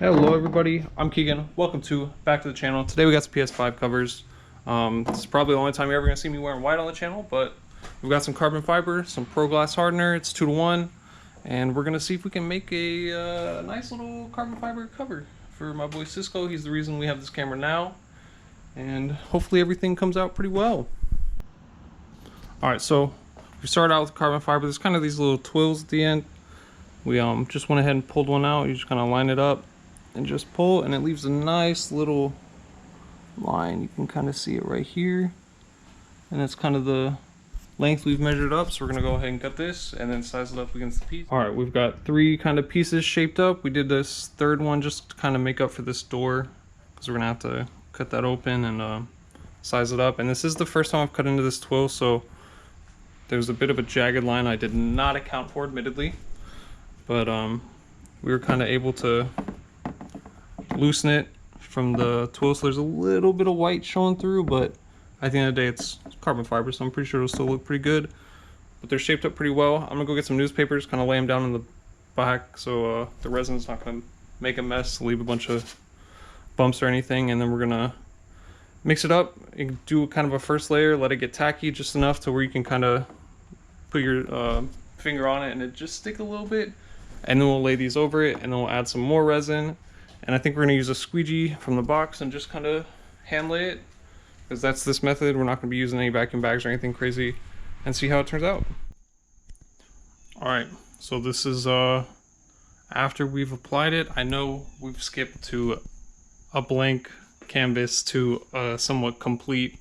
Hello everybody, I'm Keegan. Welcome back to the channel. Today we got some PS5 covers. This is probably the only time you're ever gonna see me wearing white on the channel, but we've got some carbon fiber, some pro glass hardener. It's 2-to-1, and we're gonna see if we can make a nice little carbon fiber cover for my boy Cisco. He's the reason we have this camera now, and hopefully everything comes out pretty well. All right, so we start out with carbon fiber. There's kind of these little twills at the end. We just went ahead and pulled one out. You just kind of line it up and just pull, and it leaves a nice little line. You can kind of see it right here, and that's kind of the length we've measured up. So we're gonna go ahead and cut this and then size it up against the piece. All right, we've got 3 kind of pieces shaped up. We did this third one just to kind of make up for this door, because we're gonna have to cut that open and size it up. And this is the first time I've cut into this twill, so there's a bit of a jagged line I did not account for, admittedly, but we were kind of able to loosen it from the twill, so there's a little bit of white showing through, but at the end of the day it's carbon fiber, so I'm pretty sure it'll still look pretty good. But they're shaped up pretty well. I'm gonna go get some newspapers, kind of lay them down in the back so the resin's not gonna make a mess, leave a bunch of bumps or anything. And then we're gonna mix it up and do kind of a first layer, let it get tacky just enough to where you can kind of put your finger on it and it just stick a little bit, and then we'll lay these over it, and then we'll add some more resin. And I think we're going to use a squeegee from the box and just kind of hand lay it, because that's this method. We're not going to be using any vacuum bags or anything crazy, and see how it turns out. Alright, so this is after we've applied it. I know we've skipped to a blank canvas to a somewhat complete.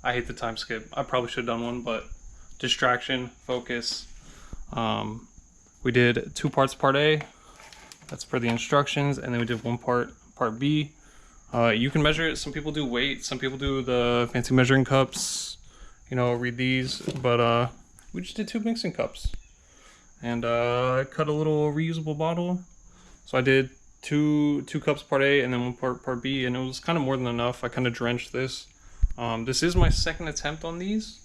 I hate the time skip. I probably should have done one, but distraction, focus. We did 2 parts part A. That's per the instructions, and then we did 1 part B. You can measure it. Some people do weight, some people do the fancy measuring cups, you know, read these, but we just did 2 mixing cups. And I cut a little reusable bottle, so I did two cups part A and then 1 part B, and it was kind of more than enough. I kind of drenched this. This is my second attempt on these.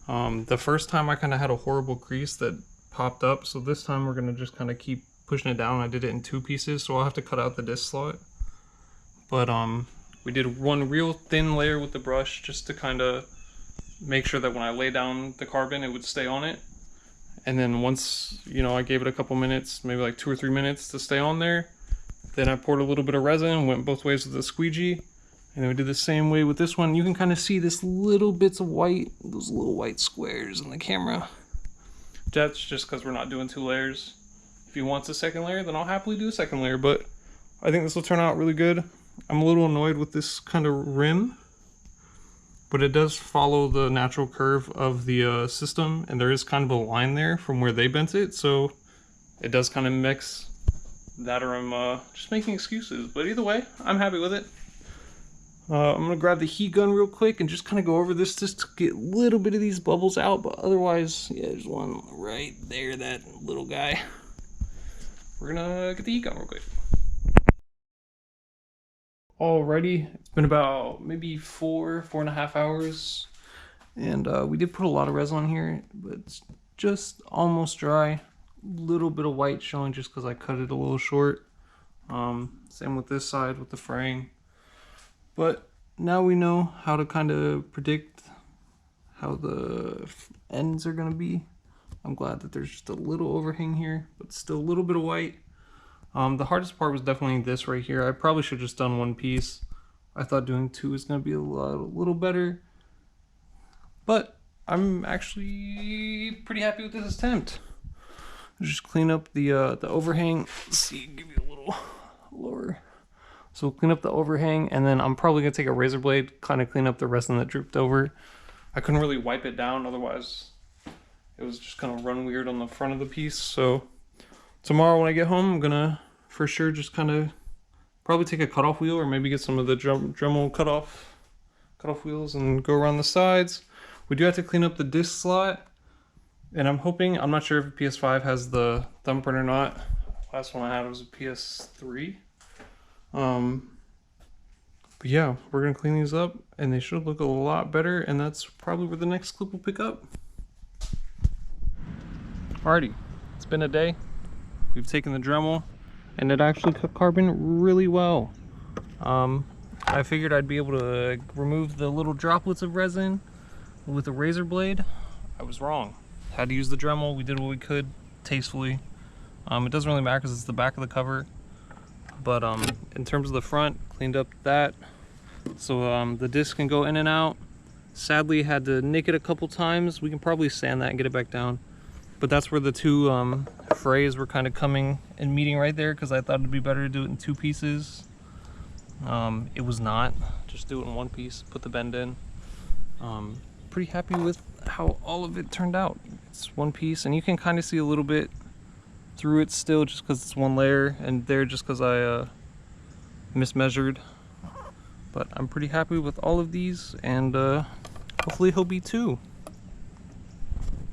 The first time I kind of had a horrible crease that popped up, so this time we're gonna just kind of keep pushing it down. I did it in 2 pieces, so I'll have to cut out the disc slot. But we did 1 real thin layer with the brush just to kind of make sure that when I lay down the carbon it would stay on it. And then once, you know, I gave it a couple minutes, maybe like 2 or 3 minutes to stay on there, then I poured a little bit of resin, went both ways with the squeegee, and then we did the same way with this one. You can kind of see this little bits of white, those little white squares in the camera. That's just because we're not doing 2 layers. If he wants a second layer, then I'll happily do a second layer, but I think this will turn out really good. I'm a little annoyed with this kind of rim, but it does follow the natural curve of the system, and there is kind of a line there from where they bent it, so it does kind of mix that, or I'm just making excuses. But either way, I'm happy with it. I'm gonna grab the heat gun real quick and just kind of go over this just to get a little bit of these bubbles out, but otherwise, yeah, there's one right there, that little guy. We're gonna get the heat gun real quick. Alrighty, it's been about maybe 4.5 hours, and we did put a lot of resin on here, but it's just almost dry. Little bit of white showing just because I cut it a little short. Same with this side with the fraying. But now we know how to kind of predict how the ends are going to be. I'm glad that there's just a little overhang here, but still a little bit of white. The hardest part was definitely this right here. I probably should have just done 1 piece. I thought doing 2 is going to be a little better. But I'm actually pretty happy with this attempt. Just clean up the overhang. Let's see, give you a little lower. So clean up the overhang, and then I'm probably gonna take a razor blade, kind of clean up the resin that drooped over. I couldn't really wipe it down, otherwise it was just gonna run weird on the front of the piece. So tomorrow when I get home, I'm gonna for sure just kind of probably take a cutoff wheel, or maybe get some of the Dremel cutoff wheels and go around the sides. We do have to clean up the disc slot, and I'm hoping, I'm not sure if PS5 has the thumbprint or not. Last one I had was a PS3. But yeah, we're gonna clean these up and they should look a lot better, and that's probably where the next clip will pick up. Alrighty, it's been a day. We've taken the Dremel and it actually cut carbon really well. I figured I'd be able to remove the little droplets of resin with a razor blade. I was wrong. Had to use the Dremel. We did what we could tastefully. It doesn't really matter because it's the back of the cover, but in terms of the front, cleaned up that so the disc can go in and out. Sadly, had to nick it a couple times. We can probably sand that and get it back down, but that's where the two frays were kind of coming and meeting right there, because I thought it'd be better to do it in two pieces. It was not. Just do it in one piece, put the bend in. Pretty happy with how all of it turned out. It's one piece, and you can kind of see a little bit through it still just because it's one layer, and there just because I mismeasured. But I'm pretty happy with all of these, and hopefully he'll be too.